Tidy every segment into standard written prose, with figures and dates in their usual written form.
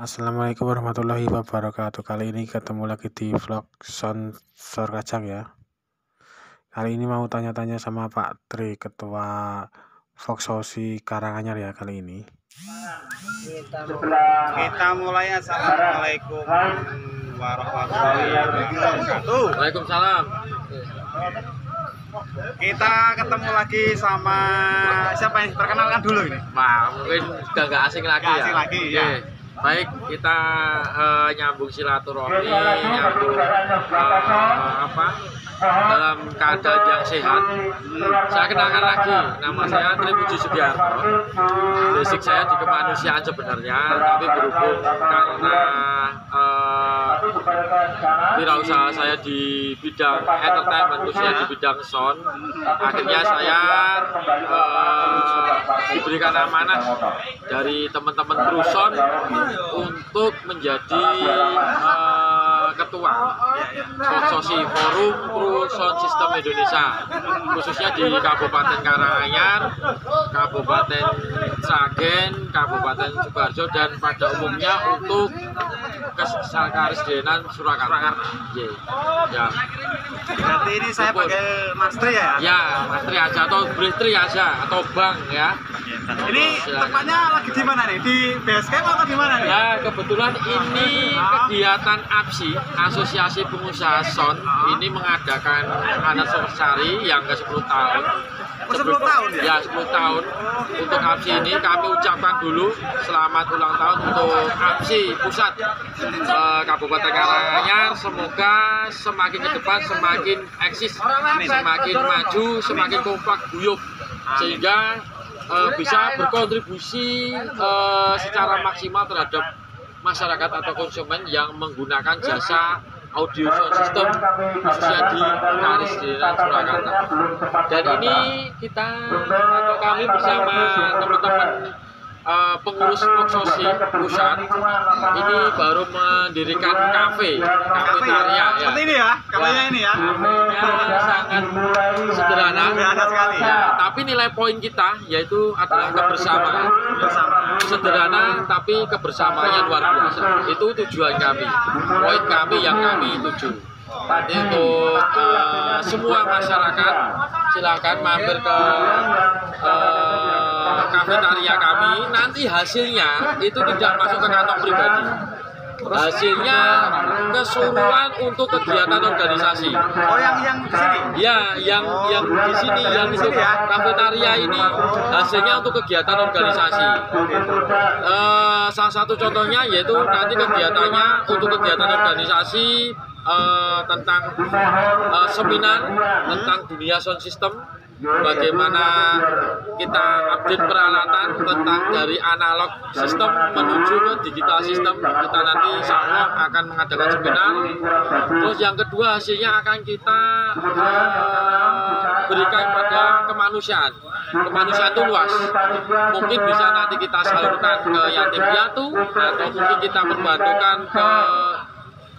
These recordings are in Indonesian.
Assalamualaikum warahmatullahi wabarakatuh. Kali ini ketemu lagi di vlog Sonsor Kacang ya. Kali ini mau tanya-tanya sama Pak Tri, Ketua Voksosi Karanganyar ya kali ini. Kita mulai. Assalamualaikum warahmatullahi wabarakatuh. Waalaikumsalam. Kita ketemu lagi sama siapa yang perkenalkan dulu ini? Nah, mungkin udah nggak asing lagi Nggak ya. asing lagi, Oke. ya. Baik, kita nyambung silaturahmi, nyambung dalam keadaan yang sehat. Saya kenalkan lagi, nama saya Tri Puji Sugiarto. Basic saya di kemanusiaan sebenarnya, tapi berhubung karena wirausaha saya di bidang entertainment, khususnya di bidang sound, akhirnya saya diberikan amanah dari teman-teman Kruson untuk menjadi ketua Voksosi Forum Kruson Sistem Indonesia, khususnya di Kabupaten Karanganyar, Kabupaten Sragen, Kabupaten Sukoharjo, dan pada umumnya untuk Kesakaresidenan Surakarta. Ya. Berarti ini saya panggil Mas Tri ya? Ya, Mas Tri aja atau boleh Tri aja atau Bang ya. Ini tempatnya lagi di mana nih? Di base camp atau di mana nih? Ya, kebetulan ini kegiatan APSI, Asosiasi Pengusaha Sound, ini mengadakan anniversary yang ke-10 tahun. 10 tahun ya? Ya, 10 tahun. Untuk APSI ini kami ucapkan dulu selamat ulang tahun untuk APSI Pusat Kabupaten Karanganyar. Semoga semakin ke depan semakin eksis, semakin maju, semakin kompak guyup, sehingga bisa berkontribusi secara maksimal terhadap masyarakat atau konsumen yang menggunakan jasa audio sound system khususnya di Karanganyar Surakarta. Dan ini kita atau kami bersama teman-teman pengurus Voksosi pusat ini baru mendirikan kafe Tarya ya. Seperti ini ya, kafenya ini ya. Kafenya sangat sederhana, sekali. ya, tapi nilai poin kita yaitu adalah kebersamaan. Sederhana tapi kebersamaannya luar biasa. Itu tujuan kami, poin kami yang kami tuju. Nanti untuk semua masyarakat silakan mampir ke kafetaria kami. Nanti hasilnya itu tidak masuk ke kantong pribadi. Hasilnya keseluruhan untuk kegiatan organisasi. Oh, yang di sini? Ya, yang di sini, yang untuk kafetaria ini hasilnya untuk kegiatan organisasi. Salah satu contohnya yaitu nanti kegiatannya untuk kegiatan organisasi tentang seminar tentang dunia sound system, bagaimana kita update peralatan tentang dari analog sistem menuju ke digital sistem. Kita nanti insya Allah akan mengadakan seminar. Terus yang kedua hasilnya akan kita berikan pada kemanusiaan. Kemanusiaan itu luas. Mungkin bisa nanti kita salurkan ke yatim piatu, atau mungkin kita membantukan ke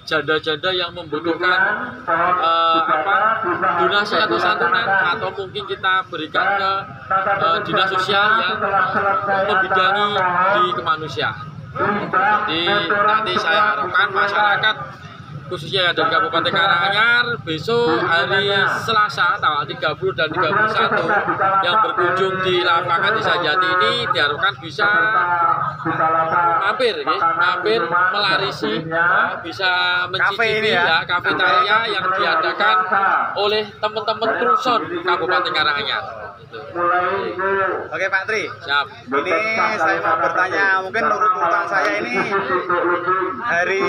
janda-janda yang membutuhkan donasi atau santunan, atau mungkin kita berikan ke dinas sosial yang membidangi di kemanusiaan. Jadi nanti saya harapkan masyarakat khususnya dari Kabupaten Karanganyar besok hari Selasa tanggal 30 dan 31 yang berkunjung di lapangan Desa Jati ini diharapkan bisa mampir melarisi, bisa mencicipi ya kafetaria yang diadakan oleh teman-teman Kruson Kabupaten Karanganyar. Oke Pak Tri. Siap. Ini saya mau bertanya, mungkin urutan saya ini hari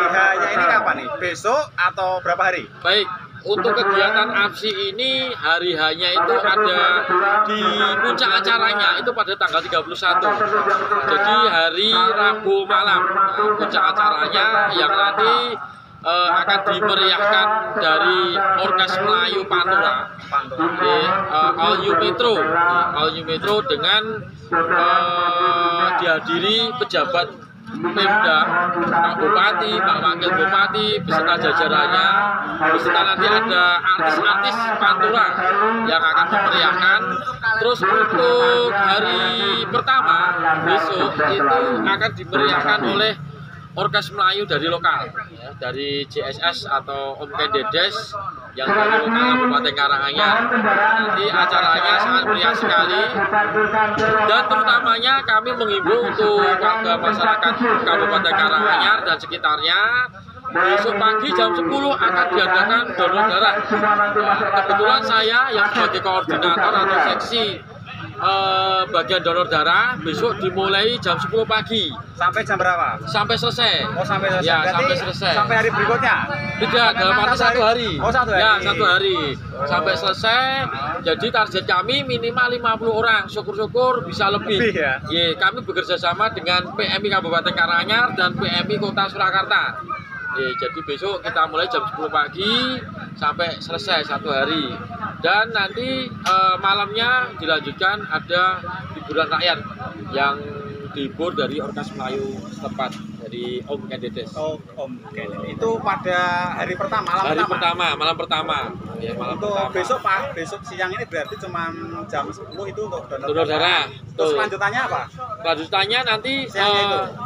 H-nya ini kapan nih? Besok atau berapa hari? Baik, untuk kegiatan APSI ini hari H-nya itu ada di puncak acaranya itu pada tanggal 31. Jadi hari Rabu malam puncak acaranya yang nanti akan dimeriahkan dari Orkes Melayu Pantura All New Metro dengan dihadiri pejabat Pemda, Pak Bupati, Pak Wakil Bupati, beserta jajarannya, beserta nanti ada artis-artis Pantura yang akan memeriahkan. Terus untuk hari pertama besok itu akan dimeriahkan oleh orkes Melayu dari lokal, ya, dari JSS atau Om Kendedes yang dari lokal Kabupaten Karanganyar. Nanti acaranya sangat meriah sekali, dan terutamanya kami menghimbau untuk warga masyarakat Kabupaten Karanganyar dan sekitarnya, besok pagi jam 10 akan diadakan donor darah. Kebetulan saya yang sebagai koordinator atau seksi bagian donor darah besok dimulai jam 10 pagi. Sampai jam berapa? Sampai selesai. Oh, sampai selesai. Ya, Berarti sampai selesai. Sampai hari berikutnya? Tidak, dalam arti 1 hari. Oh, 1 hari. Ya, 1 hari. Sampai selesai. Jadi target kami minimal 50 orang. Syukur-syukur bisa lebih. Lebih ya? Ye, kami bekerja sama dengan PMI Kabupaten Karanganyar dan PMI Kota Surakarta. Jadi besok kita mulai jam 10 pagi sampai selesai 1 hari. Dan nanti malamnya dilanjutkan ada hiburan rakyat yang dihibur dari orkes Melayu setempat dari Om Kendedes. Oh, Om Kendedes. Itu pada hari pertama, Malam pertama. Ya, malam untuk pertama. besok siang ini berarti cuma jam 10 itu untuk donor darah. Terus lanjutannya apa? Lanjutannya nanti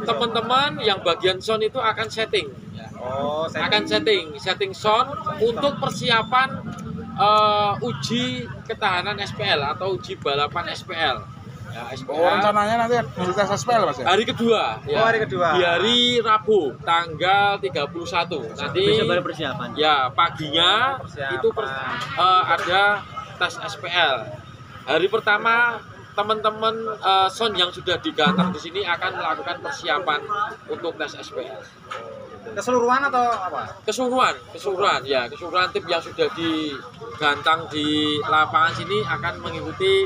teman-teman yang bagian sound itu akan setting. Oh, akan setting sound untuk persiapan uji ketahanan SPL atau uji balapan SPL. Ya, SPL. Oh, rencananya nanti tes SPL Mas ya? Hari kedua. Ya. Oh, hari kedua. Di hari Rabu tanggal 31. Nanti baru persiapan. Ya, paginya itu ada tes SPL. Hari pertama teman-teman sound yang sudah digantar di sini akan melakukan persiapan untuk tes SPL. Keseluruhan atau apa? Keseluruhan tim yang sudah digantang di lapangan sini akan mengikuti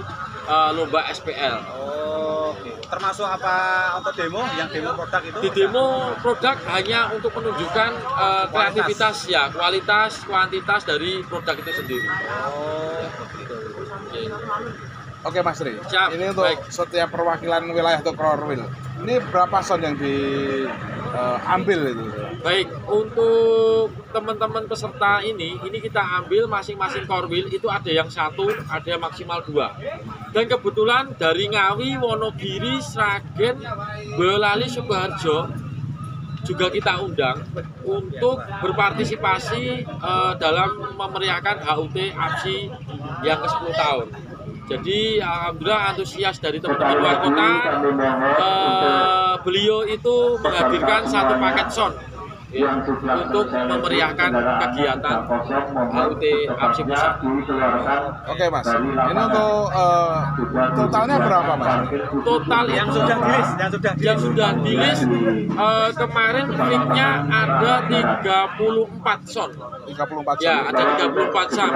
lomba SPL. Oh, termasuk apa untuk demo? Yang demo produk itu? Di demo produk hanya untuk menunjukkan kreativitas, ya, kualitas, kuantitas dari produk itu sendiri. Oh, Oke Mas Tri, Siap, ini untuk baik. setiap perwakilan wilayah untuk Korwil. Ini berapa sound yang diambil itu? Baik, untuk teman-teman peserta ini kita ambil masing-masing korwil itu ada yang 1, ada yang maksimal 2. Dan kebetulan dari Ngawi, Wonogiri, Sragen, Boyolali, Sukoharjo juga kita undang untuk berpartisipasi dalam memeriahkan HUT APSI yang ke-10 tahun. Jadi alhamdulillah antusias dari teman-teman luar kota, beliau itu menghadirkan 1 paket sound untuk memeriahkan kegiatan HUT APSI Pusat. Oke Mas, ini untuk totalnya berapa Mas? Total yang sudah di-list kemarin fitnya ada 34 sound. 34 Ya, ada 34 sound.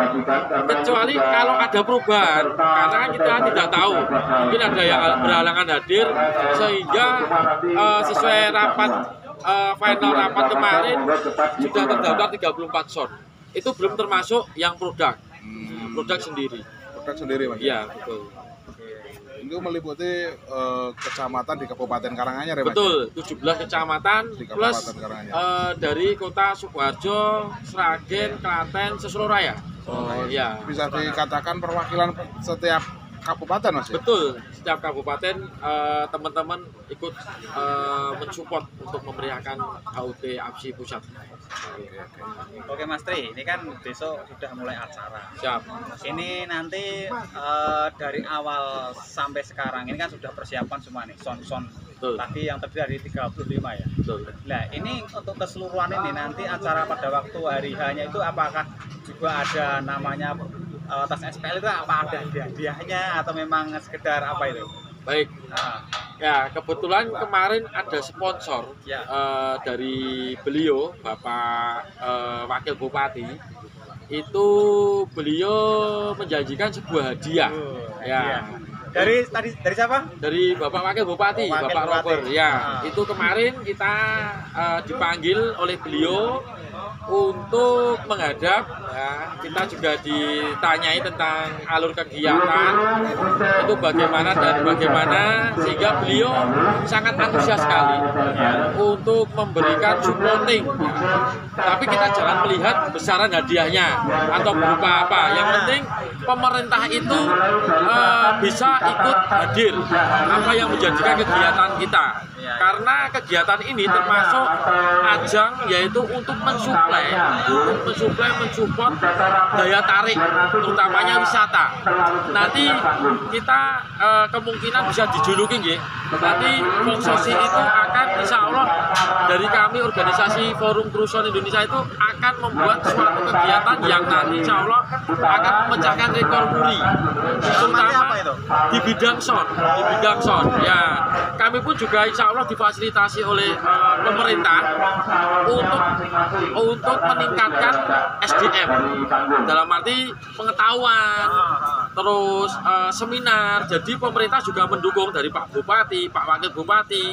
Kecuali kalau ada perubahan, karena kan kita tidak tahu, mungkin ada yang berhalangan hadir sehingga sesuai rapat final rapat kemarin sudah terdaftar 34 sound. Itu belum termasuk yang produk sendiri. Produk sendiri Mas? Iya, betul. Itu meliputi kecamatan di Kabupaten Karanganyar ya Mas? Betul, 17 kecamatan Di plus Kabupaten Karanganyar. dari kota Sukoharjo, Sragen, Klaten, seluruh raya. Oh, Iya. bisa dikatakan perwakilan setiap kabupaten Mas ya? Betul, setiap kabupaten teman-teman ikut mensupport untuk memeriahkan HUT APSI Pusat. Oke Mas Tri, ini kan besok sudah mulai acara. Siap. Ini nanti dari awal sampai sekarang ini kan sudah persiapan semua nih, sound-sound. Betul. Tadi yang terdiri dari 35 ya. Betul. Nah, ini untuk keseluruhan ini nanti acara pada waktu hari H-nya itu apakah juga ada namanya tes SPL itu apa ada hadiahnya atau memang sekedar apa itu? Baik. Ya, kebetulan kemarin ada sponsor Ya. dari beliau, Bapak Wakil Bupati. Itu beliau menjanjikan sebuah hadiah. Ya. Dari siapa? Dari Bapak Wakil Bupati, Wakil Bapak Bupati. Robert. Ya, itu kemarin kita dipanggil oleh beliau untuk menghadap. Ya, kita juga ditanyai tentang alur kegiatan itu bagaimana dan bagaimana, sehingga beliau sangat antusias sekali untuk memberikan supporting. Tapi kita jangan melihat besaran hadiahnya atau berupa apa. Yang penting pemerintah itu bisa ikut hadir apa yang menjadikan kegiatan kita. Karena kegiatan ini termasuk ajang yaitu untuk mensuplai, mensupport daya tarik, terutamanya wisata. Nanti kita kemungkinan bisa dijuluki nggih. Nanti Voksosi itu akan insya Allah dari kami organisasi Forum Cruson Indonesia itu akan membuat suatu kegiatan yang nanti insya Allah akan memecahkan rekor muri, terutama di bidang sound. Ya, kami pun juga insya Allah difasilitasi oleh pemerintah untuk meningkatkan SDM dalam arti pengetahuan, terus seminar. Jadi pemerintah juga mendukung dari Pak Bupati, Pak Wakil Bupati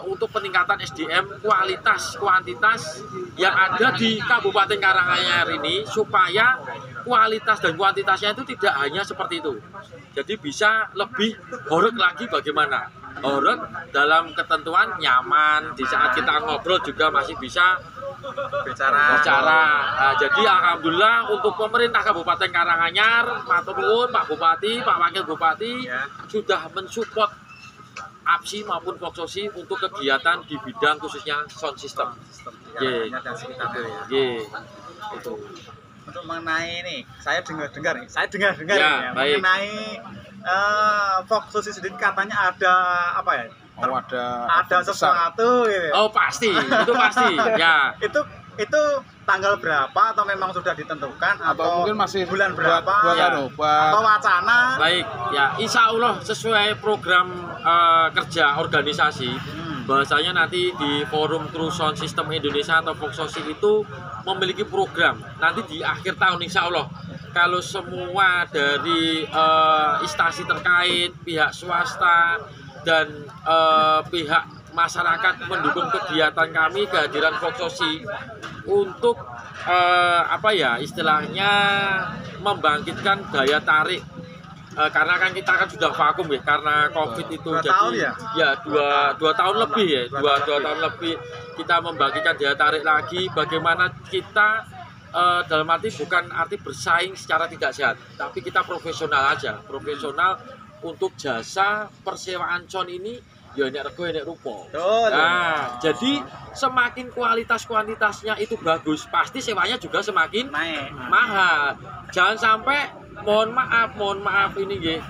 untuk peningkatan SDM kualitas kuantitas yang ada di Kabupaten Karanganyar ini supaya kualitas dan kuantitasnya itu tidak hanya seperti itu. Jadi bisa lebih horeg lagi bagaimana? Horeg dalam ketentuan nyaman, di saat kita ngobrol juga masih bisa bicara. Nah, jadi alhamdulillah untuk pemerintah Kabupaten Karanganyar, matur nuwun Pak Bupati, Pak Wakil Bupati sudah mensupport APSI maupun Voksosi untuk kegiatan di bidang khususnya sound system. Itu. Untuk mengenai ini, saya dengar ya, mengenai Voksosi sendiri katanya ada apa ya? Ada sesuatu gitu. Oh pasti, itu pasti. Ya. Itu tanggal berapa atau memang sudah ditentukan atau mungkin masih bulan berapa atau wacana? Baik, ya insya Allah sesuai program kerja organisasi. Bahasanya nanti di Forum Cruson System Indonesia atau Voksosi itu memiliki program nanti di akhir tahun insya Allah kalau semua dari instansi terkait, pihak swasta dan pihak masyarakat mendukung kegiatan kami, kehadiran Voksosi untuk apa ya istilahnya membangkitkan daya tarik. Karena kan kita kan sudah vakum ya karena COVID itu jadi dua tahun lebih dua tahun lebih kita membangkitkan daya tarik lagi. Bagaimana kita dalam arti bukan arti bersaing secara tidak sehat, tapi kita profesional aja, profesional untuk jasa persewaan sound ini. Ya enek rego enek rupa. Nah, jadi semakin kuantitasnya itu bagus, pasti sewanya juga semakin mahal. Jangan sampai mohon maaf ini nggih.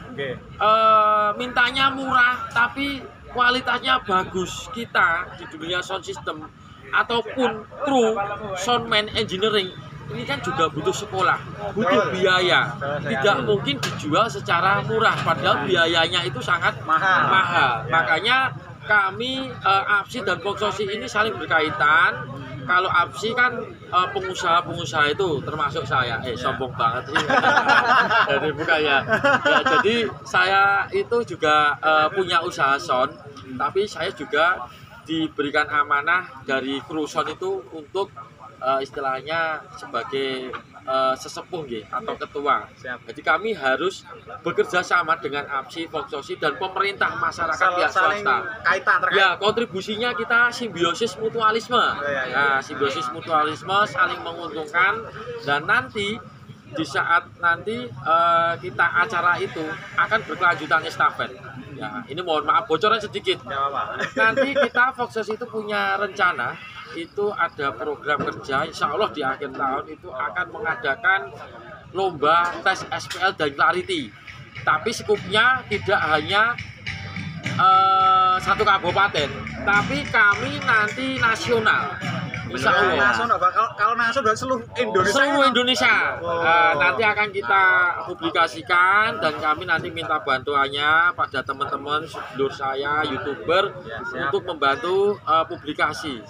Mintanya murah tapi kualitasnya bagus. Kita di dunia sound system ataupun kru soundman engineering ini kan juga butuh sekolah, butuh biaya. Tidak mungkin dijual secara murah, padahal biayanya itu sangat mahal. Makanya kami APSI dan Voksosi ini saling berkaitan. Kalau APSI kan pengusaha-pengusaha itu termasuk saya, sombong banget sih. Jadi bukan ya. Jadi saya itu juga punya usaha sound, tapi saya juga diberikan amanah dari kru sound itu untuk istilahnya sebagai sesepuh atau ketua. Jadi kami harus bekerja sama dengan APSI, Voksosi dan pemerintah, masyarakat, pihak swasta. Ya, kontribusinya kita simbiosis mutualisme. Nah, simbiosis mutualisme saling menguntungkan dan nanti di saat nanti kita acara itu akan berkelanjutan estafet. Ya, ini mohon maaf bocoran sedikit. Nanti kita Voksosi itu punya rencana itu ada program kerja insya Allah di akhir tahun itu akan mengadakan lomba tes SPL dan Clarity, tapi skupnya tidak hanya satu kabupaten, tapi kami nanti nasional. Insya Allah. Kalau nasional seluruh Indonesia. Seluruh Indonesia. Nanti akan kita publikasikan dan kami nanti minta bantuannya pada teman-teman sedulur saya YouTuber untuk membantu publikasi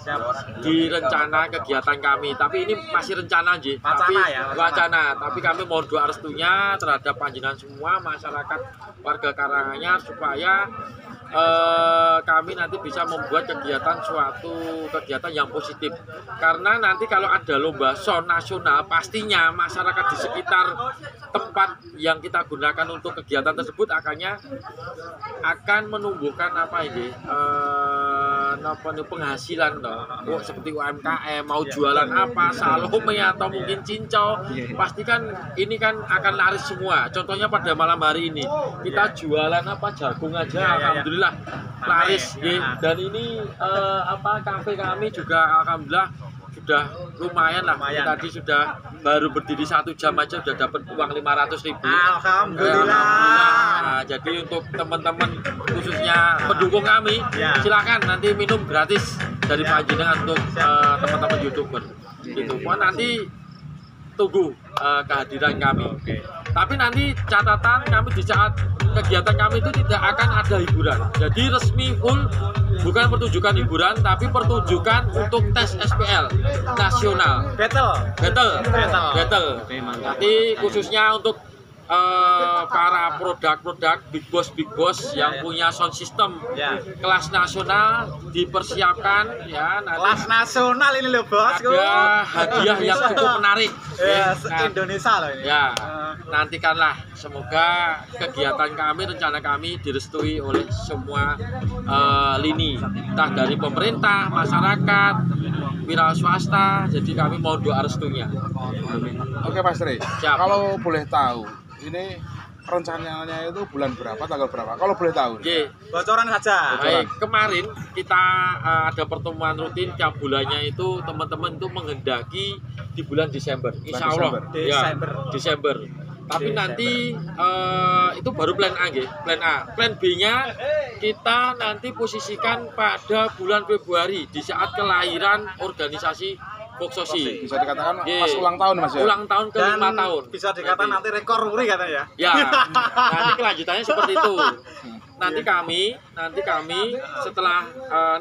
di rencana kegiatan kami. Tapi ini masih rencana aja. Wacana. Tapi kami mohon doa restunya terhadap panjenengan semua masyarakat warga Karanganyar supaya kami nanti bisa membuat suatu kegiatan yang positif. Karena nanti kalau ada lomba sound nasional, pastinya masyarakat di sekitar tempat yang kita gunakan untuk kegiatan tersebut akan menumbuhkan penghasilan toh. Seperti UMKM mau jualan apa, salome atau mungkin cincau, pasti kan ini kan akan laris semua. Contohnya pada malam hari ini kita jualan apa jagung aja, alhamdulillah laris. Dan ini kafe kami juga alhamdulillah sudah lumayan lah. Tadi sudah baru berdiri 1 jam aja sudah dapat uang 500.000. Alhamdulillah. Nah, jadi untuk teman-teman khususnya pendukung kami, silakan nanti minum gratis dari panjenengan untuk teman-teman YouTuber. Gitu. Nanti tunggu kehadiran kami. Tapi nanti catatan kami di saat kegiatan kami itu tidak akan ada hiburan. Jadi resmi full bukan pertunjukan hiburan tapi pertunjukan untuk tes SPL nasional. Battle. Nanti khususnya untuk para produk-produk big boss yang punya sound system kelas nasional dipersiapkan ya. Nanti Kelas nasional ini loh bosku. ada hadiah yang cukup menarik. Indonesia loh ini. Ya, nantikanlah. Semoga kegiatan kami, rencana kami direstui oleh semua lini, entah dari pemerintah, masyarakat, wira swasta. Jadi kami mau doa restunya. Oke Mas Tri, Siap. kalau boleh tahu, ini rencananya itu bulan berapa, tanggal berapa? Kalau boleh tahu. Oke. Bocoran saja. Baik, kemarin kita ada pertemuan rutin tiap bulannya itu teman-teman itu menghendaki di bulan Desember. Insya Allah. Desember. Tapi nanti itu baru plan A, plan A. Plan B-nya kita nanti posisikan pada bulan Februari di saat kelahiran organisasi Voksosi. Bisa dikatakan pas ulang tahun Mas ya? Ulang tahun ke 5 tahun. Bisa dikatakan nanti rekor muri katanya ya. Ya, nanti kelanjutannya seperti itu. Nanti kami setelah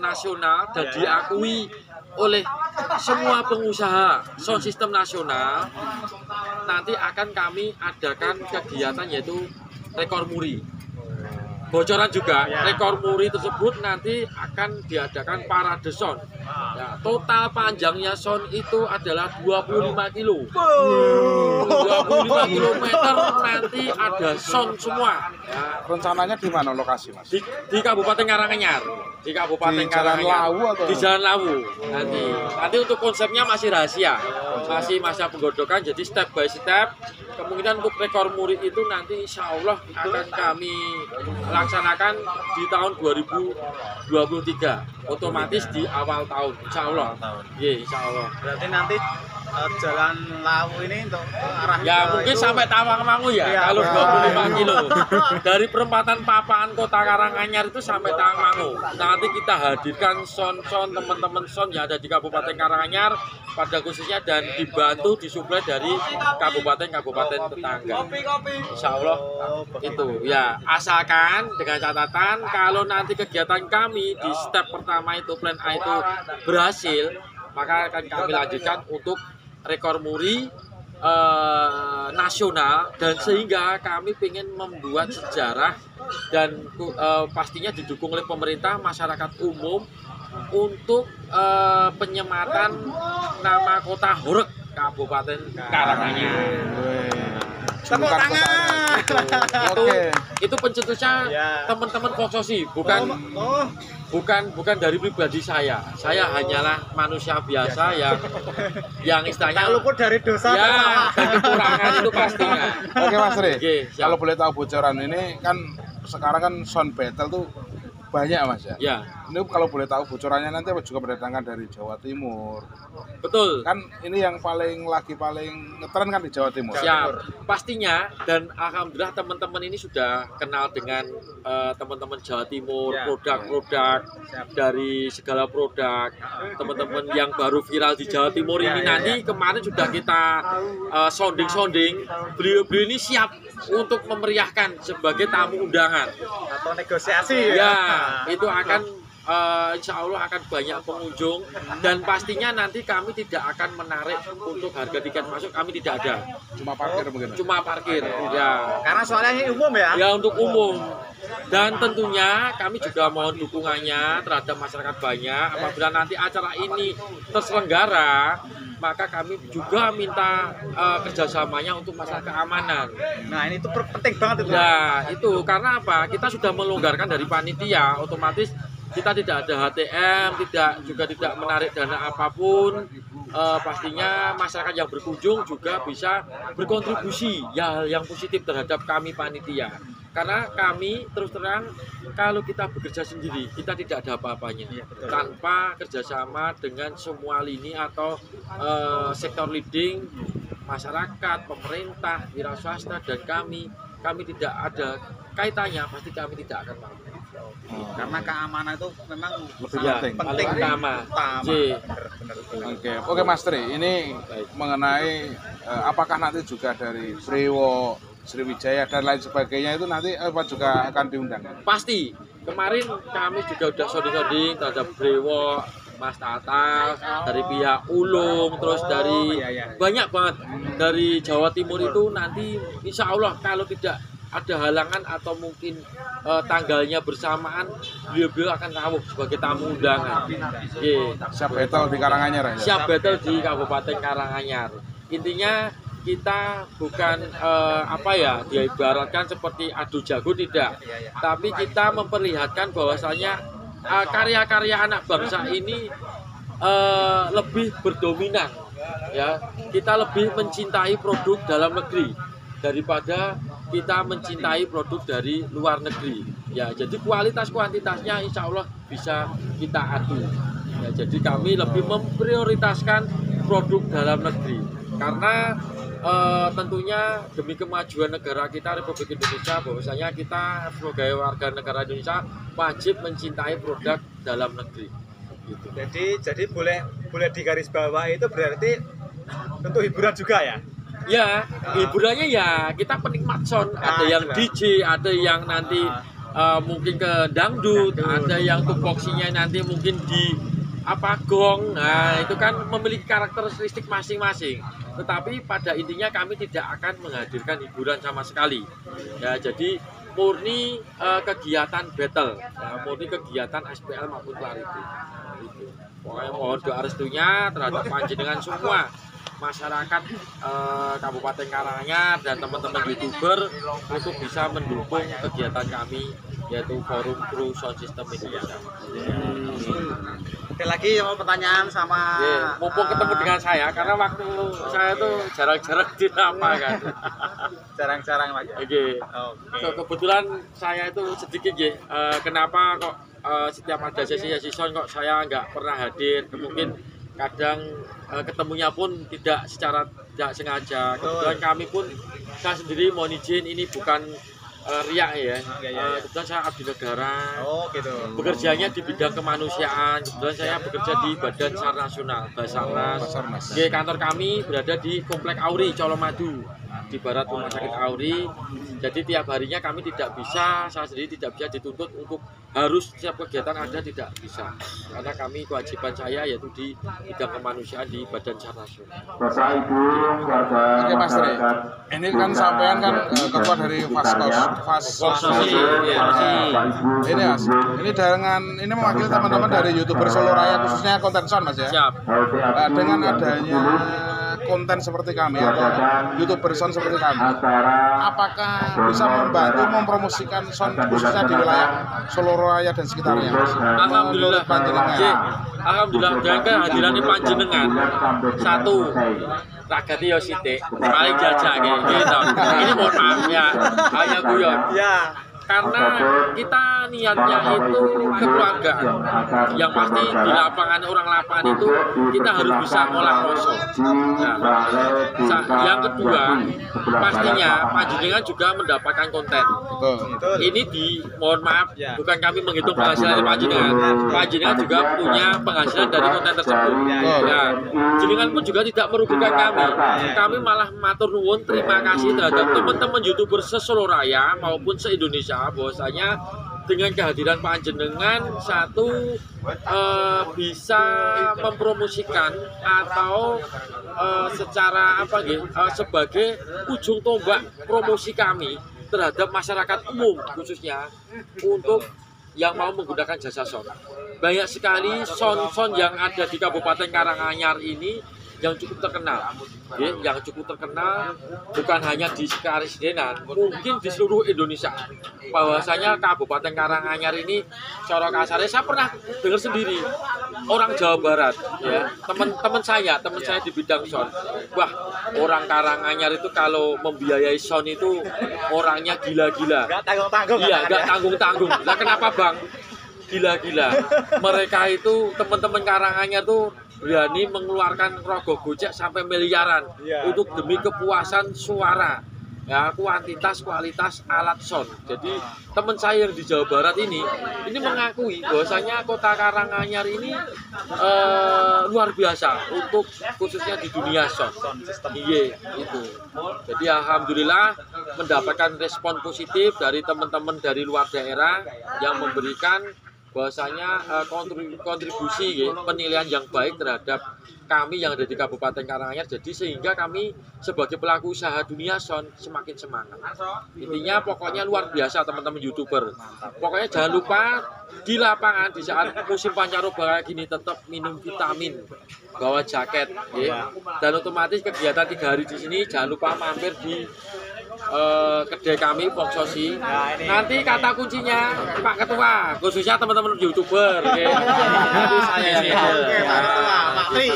nasional dan diakui oleh semua pengusaha sound system nasional, nanti akan kami adakan kegiatan yaitu rekor muri. Bocoran juga, rekor muri tersebut nanti akan diadakan parade sound. Ya, total panjangnya sound itu adalah 25 kilo. 25 kilometer nanti ada sound semua. Ya. Rencananya di mana lokasi Mas? Di Kabupaten Karanganyar. Di Kabupaten Di Jalan Karanganyar. Lawu atau? Di Jalan Lawu. Nanti untuk konsepnya masih rahasia. Masih masa penggodokan, jadi step by step. Kemungkinan untuk rekor murid itu nanti insya Allah akan kami laksanakan di tahun 2023, otomatis di awal tahun, insya Allah. Iya, insya Allah. Berarti nanti Jalan Lawu ini untuk arah Ya mungkin sampai Tawangmangu ya, kalau 25 kilo. Dari perempatan Papaan Kota Karanganyar itu sampai Tawangmangu. Nanti kita hadirkan sound-sound teman-teman sound yang ada di Kabupaten Karanganyar pada khususnya dan dibantu disuplai dari kabupaten-kabupaten tetangga. Insya Allah itu ya, asalkan dengan catatan kalau nanti kegiatan kami di step pertama itu plan A itu berhasil, maka akan kami lanjutkan untuk rekor muri nasional, dan sehingga kami ingin membuat sejarah dan pastinya didukung oleh pemerintah, masyarakat umum untuk penyematan nama kota Horeg Kabupaten Karanganyar. Tepuk tangan. Itu pencetusnya teman-teman Voksosi, bukan dari pribadi saya. Saya hanyalah manusia biasa yang istilahnya luput dari dosa ya, dan kekurangan itu pastinya. Oke Mas Tri, Siap. kalau boleh tahu bocoran ini kan sekarang kan sound battle tuh banyak Mas ya. Ya, Ini kalau boleh tahu bocorannya nanti juga berdatangan dari Jawa Timur. betul. Kan ini yang paling ngetren kan di Jawa Timur. Siap, pastinya, dan alhamdulillah teman-teman ini sudah kenal dengan teman-teman Jawa Timur, produk-produk dari segala produk. Teman-teman yang baru viral di Jawa Timur ini nanti kemarin sudah kita sounding. Beliau-beliau ini siap untuk memeriahkan sebagai tamu undangan. atau negosiasi Ya, itu akan insya Allah akan banyak pengunjung, dan pastinya nanti kami tidak akan menarik untuk harga tiket masuk, kami tidak ada. Cuma parkir mungkin. Cuma parkir, ya. Karena soalnya ini umum ya. Ya, untuk umum. Dan tentunya kami juga mohon dukungannya terhadap masyarakat banyak. Apabila nanti acara ini terselenggara, maka kami juga minta kerjasamanya untuk masalah keamanan. Nah ini tuh penting banget itu. Ya, itu karena apa? Kita sudah melonggarkan dari panitia, otomatis kita tidak ada HTM, tidak menarik dana apapun. Pastinya masyarakat yang berkunjung juga bisa berkontribusi hal yang positif terhadap kami panitia. Karena kami terus terang kalau kita bekerja sendiri kita tidak ada apa-apanya tanpa kerjasama dengan semua lini atau sektor leading, masyarakat, pemerintah, wira swasta dan kami tidak ada kaitannya, pasti kami tidak akan mampu. Karena keamanan itu memang Ya, sangat paling penting. utama. Oke Mas Tri, ini mengenai apakah nanti juga dari Brewo, Sriwijaya dan lain sebagainya itu nanti apa juga akan diundang? Pasti. Kemarin kami juga udah sounding terhadap Brewo, Mas Tata, dari pihak Ulung, terus dari banyak banget dari Jawa Timur itu nanti insya Allah kalau tidak ada halangan atau mungkin tanggalnya bersamaan, beliau akan rawuh sebagai tamu undangan. Siap battle di Karanganyar ya? Siap battle di Kabupaten Karanganyar. Intinya kita bukan dia ibaratkan seperti adu jago, tidak, tapi kita memperlihatkan bahwasanya karya-karya anak bangsa ini lebih berdominan, ya. Kita lebih mencintai produk dalam negeri daripada kita mencintai produk dari luar negeri, ya. Jadi kualitas kuantitasnya insya Allah bisa kita adu, ya. Jadi kami lebih memprioritaskan produk dalam negeri karena tentunya demi kemajuan negara kita Republik Indonesia, bahwasanya kita sebagai warga negara Indonesia wajib mencintai produk dalam negeri. Gitu. Jadi boleh digarisbawahi itu berarti untuk hiburan juga ya? Ya, hiburannya ya kita penikmat sound, ada yang DJ, ada yang nanti mungkin ke dangdut, ada yang tupoksinya nanti mungkin di gong. Nah, itu kan memiliki karakteristik masing-masing. Tetapi pada intinya kami tidak akan menghadirkan hiburan sama sekali. Ya, jadi murni kegiatan battle, ya, murni kegiatan SPL maupun Clarity. Gitu. Pokoknya mohon doa restunya terhadap panjenengan semua masyarakat Kabupaten Karanganyar dan teman-teman YouTuber untuk bisa mendukung kegiatan kami, yaitu Forum Kru Sound System Indonesia. Oke, lagi mau pertanyaan sama mumpung ketemu dengan saya karena waktu saya tuh jarang-jarang di nama kan. Jarang-jarang lagi. Oke. Kebetulan saya itu sedikit ya. Kenapa kok setiap ada sesi sound kok saya nggak pernah hadir? Mungkin kadang ketemunya pun tidak secara tidak sengaja. Kebetulan kami pun saya sendiri mohon izin ini bukan riak ya. Kebetulan saya abdi negara. Oh gitu. Bekerjanya di bidang kemanusiaan. Kebetulan saya bekerja di Badan SAR Nasional, Basarnas. Kantor kami berada di Komplek Auri, Colomadu, di barat Rumah Sakit Auri. Jadi tiap harinya kami tidak bisa, saya sendiri tidak bisa dituntut untuk harus setiap kegiatan ada, tidak bisa. Karena kami kewajiban saya yaitu di bidang kemanusiaan di Badan SAR Nasional. Bapak Ibu warga masyarakat, ini kan sampean kan ketua dari Faskosi. Ini Mas, ini ini mewakili teman-teman dari YouTuber Solo Raya khususnya konten sound Mas ya. Siap. Dengan adanya konten seperti kami atau YouTuber sound seperti kami, apakah bisa membantu mempromosikan sound khususnya di wilayah Solo Raya dan sekitarnya? Alhamdulillah, alhamdulillah dengan kehadiran panjenengan satu ragati yo sithik paling jajak gitu. Ini mohon maaf ya, hanya guyon. Ya. Karena kita niatnya itu kekeluargaan. Yang pasti di lapangan orang lapangan itu kita harus bisa ngolah rasa. Nah, yang kedua pastinya panjenengan juga mendapatkan konten. Ini mohon maaf, bukan kami menghitung penghasilan dari panjenengan. Panjenengan juga punya penghasilan dari konten tersebut. Nah, jenengan pun juga tidak merugikan kami. Kami malah matur nuwun terima kasih terhadap teman-teman YouTuber se-Solo Raya maupun se-Indonesia, bahwasanya dengan kehadiran panjenengan satu bisa mempromosikan atau secara sebagai ujung tombak promosi kami terhadap masyarakat umum khususnya untuk yang mau menggunakan jasa sound. Banyak sekali sound-sound yang ada di Kabupaten Karanganyar ini yang cukup terkenal, yang cukup terkenal bukan hanya di Karesidenan, mungkin di seluruh Indonesia. Bahwasanya Kabupaten Karanganyar ini, cara kasarnya saya pernah dengar sendiri orang Jawa Barat, ya teman saya di bidang sound, wah orang Karanganyar itu kalau membiayai sound itu orangnya gila-gila. Nggak tanggung-tanggung. Iya, nggak tanggung-tanggung. Lah kenapa bang? Gila-gila. Mereka itu teman-teman Karanganyar tuh berani mengeluarkan rogo gocek sampai miliaran untuk demi kepuasan suara, ya kuantitas kualitas alat sound. Jadi teman saya yang di Jawa Barat ini mengakui bahwasanya kota Karanganyar ini luar biasa untuk khususnya di dunia sound system. Iya itu. Jadi alhamdulillah mendapatkan respon positif dari teman-teman dari luar daerah yang memberikan bahwasanya kontribusi penilaian yang baik terhadap kami yang ada di Kabupaten Karanganyar. Jadi sehingga kami sebagai pelaku usaha dunia sound semakin semangat. Intinya pokoknya luar biasa teman-teman YouTuber. Pokoknya jangan lupa di lapangan di saat musim pancaroba kayak gini tetap minum vitamin, bawa jaket, dan otomatis kegiatan 3 hari di sini jangan lupa mampir di kedai kami Foxosi. Nanti kata kuncinya Pak Ketua, khususnya teman-teman YouTuber. Nanti saya Pak Tri.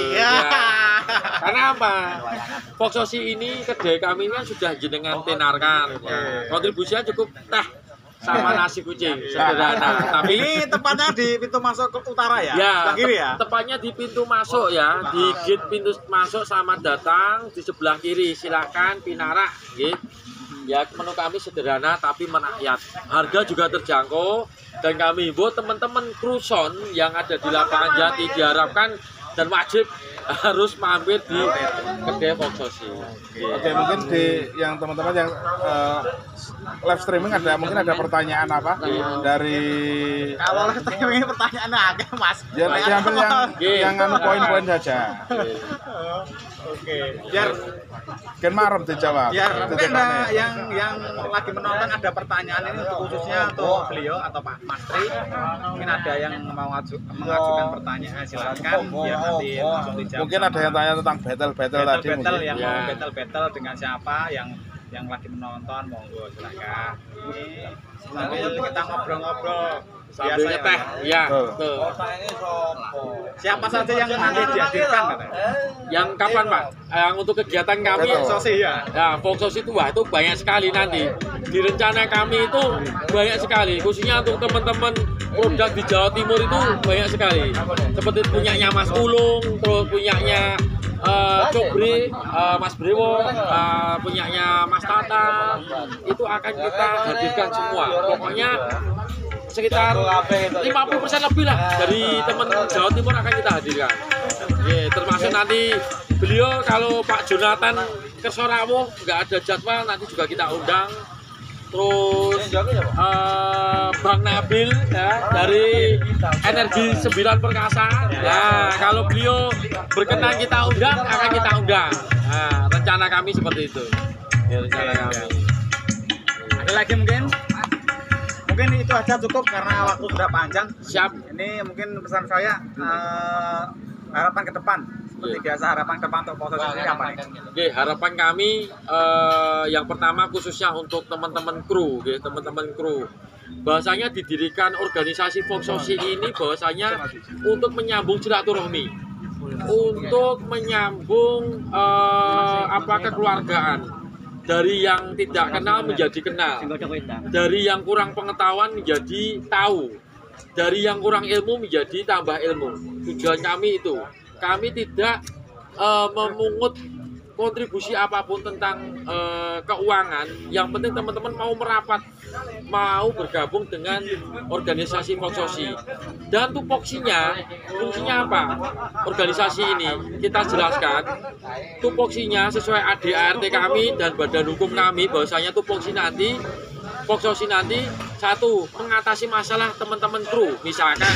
Karena apa? Foxosi ini kedai kami kan sudah jenengan tenarkan. Kontribusinya cukup teh sama nasi kucing sederhana. Tapi ini tempatnya di pintu masuk ke utara ya? Ya, kiri ya? tepatnya di pintu masuk ya, di gate pintu masuk selamat datang di sebelah kiri. Silakan pinarak, gitu. Ya menu kami sederhana tapi merakyat. Harga juga terjangkau dan kami himbau teman-teman kru sound yang ada di lapangan Jati diharapkan dan wajib harus mampir di kedai Foxosi. Oke, mungkin di yang teman-teman yang live streaming mungkin ada pertanyaan apa dari Kalau live streaming pertanyaan agak Mas. ya diambil yang poin-poin saja. Oke. Biar Kan marem dijawab. Ya, mungkin yang lagi menonton ada pertanyaan ini untuk khususnya untuk beliau atau Pak Mas Tri. Mungkin ada yang mau mengajukan pertanyaan, silakan biar nanti langsung dijawab. Mungkin ada yang tanya tentang battle tadi mungkin. Yang mau battle dengan siapa yang lagi menonton, monggo silakan. Ini sambil kita ngobrol-ngobrol sambil teh, ya. Tuh. Siapa saja yang nanti dihadirkan katanya? Yang kapan Pak? Yang untuk kegiatan kami Foxosi ya. Ya, Foxosi itu itu banyak sekali nanti. Di rencana kami itu banyak sekali, khususnya untuk teman-teman produk di Jawa Timur itu banyak sekali. Seperti punyanya Mas Ulung, terus punyanya Cobri, Mas Brewo, punyanya Mas Tata, itu akan kita hadirkan semua. Pokoknya sekitar 50% lebih lah dari teman Jawa Timur akan kita hadirkan. Termasuk nanti beliau kalau Pak Jonathan Kersorawo nggak ada jadwal nanti juga kita undang. Terus Bang Nabil ya, dari Energi 9 Perkasa. Ya, kalau beliau berkenan kita undang akan kita undang. Nah, rencana kami seperti itu. Ya, rencana kami. Ada lagi mungkin? Mungkin itu aja cukup karena waktu sudah panjang. Siap. Ini mungkin pesan saya harapan ke depan. Seperti biasa harapan ke depan untuk Foxosi ini apa nih? Oke, harapan kami yang pertama khususnya untuk teman-teman kru, teman-teman kru. Bahwasanya didirikan organisasi Foxosi ini bahwasanya untuk menyambung silaturahmi, untuk menyambung kekeluargaan. Dari yang tidak kenal menjadi kenal, dari yang kurang pengetahuan menjadi tahu, dari yang kurang ilmu menjadi tambah ilmu. Tujuan kami itu, kami tidak memungut kontribusi apapun tentang keuangan. Yang penting teman-teman mau merapat, mau bergabung dengan organisasi Foxosi. Dan tupoksinya, fungsinya apa? Organisasi ini kita jelaskan. Tupoksinya sesuai ADART kami dan badan hukum kami bahwasanya tupoksi nanti Foxosi nanti satu mengatasi masalah teman-teman kru. Misalkan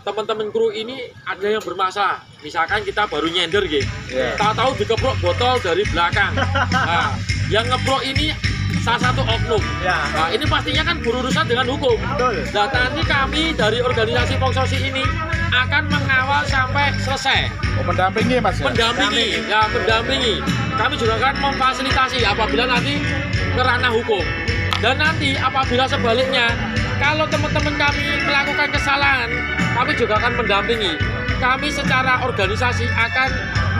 teman-teman kru ini ada yang bermasalah, misalkan kita baru nyender gitu, tahu-tahu dikeprok botol dari belakang. Nah, yang ngeprok ini salah satu oknum. Ya. Nah, ini pastinya kan berurusan dengan hukum. Betul. Nah, nanti kami dari organisasi Foksosi ini akan mengawal sampai selesai. Mendampingi Mas ya? Mendampingi. Kami juga akan memfasilitasi apabila nanti ke ranah hukum. Dan nanti apabila sebaliknya, kalau teman-teman kami melakukan kesalahan, kami juga akan mendampingi. Kami secara organisasi akan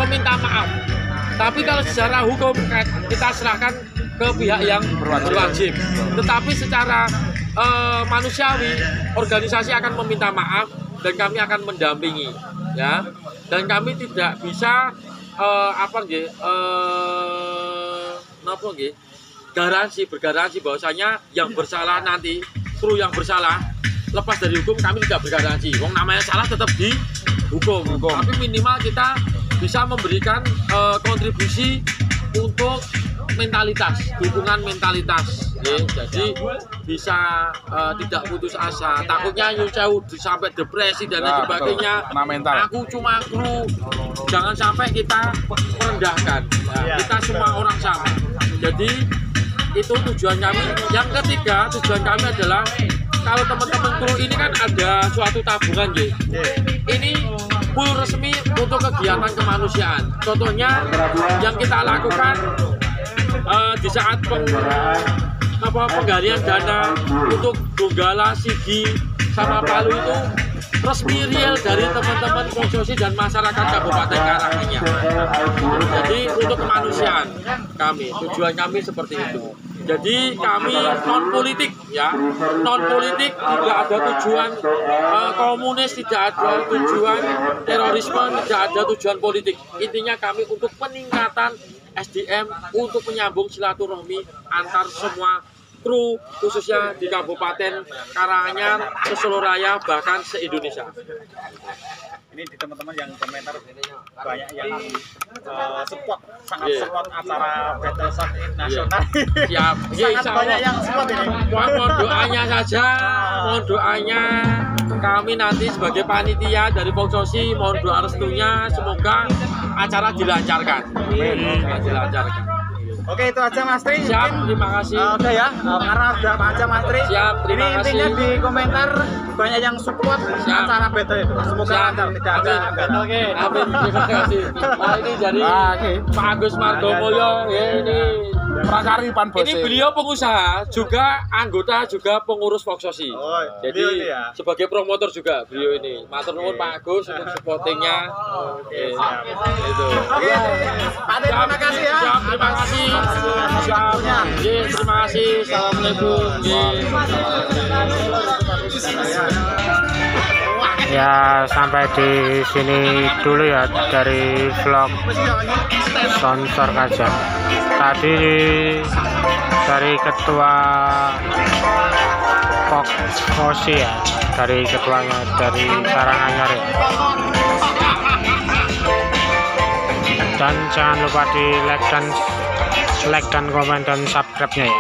meminta maaf. Tapi kalau secara hukum kita serahkan ke pihak yang berwajib. Tetapi secara manusiawi, organisasi akan meminta maaf dan kami akan mendampingi, ya. Dan kami tidak bisa bergaransi bahwasanya yang bersalah nanti, kru yang bersalah lepas dari hukum, kami tidak bergaransi. Wong namanya salah tetap dihukum. Tapi minimal kita bisa memberikan kontribusi untuk mentalitas, dukungan mentalitas. Jadi bisa tidak putus asa. Takutnya nyucau sampai depresi dan lain sebagainya. Aku cuma kru. Jangan sampai kita merendahkan. Kita semua orang sama. Jadi itu tujuan kami. Yang ketiga, tujuan kami adalah kalau teman-teman kru ini kan ada suatu tabungan, ini full resmi untuk kegiatan kemanusiaan. Contohnya yang kita lakukan di saat penggalian dana untuk Donggala, Sigi, sama Palu itu resmi real dari teman-teman Foksosi dan masyarakat Kabupaten Karanganyar. Jadi untuk kemanusiaan kami, tujuan kami seperti itu. Jadi kami non politik, ya, non politik, tidak ada tujuan komunis, tidak ada tujuan terorisme, tidak ada tujuan politik. Intinya kami untuk peningkatan SDM, untuk menyambung silaturahmi antar semua kru, khususnya di Kabupaten Karanganyar, seluruh raya, bahkan se-Indonesia. Ini di teman-teman yang komentar banyak yang support, sangat support acara Battle Shark nasional. Siap. Sangat banyak yang support ini. Mohon doanya saja, mohon doanya. Kami nanti sebagai panitia dari Foksosi, mohon doa restunya, semoga acara dilancarkan. Dilancarkan. Oke, itu aja Mas Tri. Siap, terima kasih. Udah ya, karena udah panjang Mas Tri. Siap, terima kasih. Intinya di komentar banyak yang support acara battle itu. Semoga lancar, tidak ada. Amin, terima kasih. Nah, ini dari Pak Agus Margomulyo, ya, ini Prakaripan Bose. Ini beliau pengusaha, juga anggota, juga pengurus Foksosi. Jadi sebagai promotor juga beliau ini. Matur nuwun Pak Agus untuk supportingnya. Itu. Pak Ade, terima kasih ya. Siap, terima kasih. Terima kasih. Assalamualaikum. Ya, sampai di sini dulu ya dari vlog Son Sorkajang. Tadi dari ketua Foksosi ya, dari ketuanya dari Karanganyar ya. Dan jangan lupa di like dan komen dan subscribe-nya ya.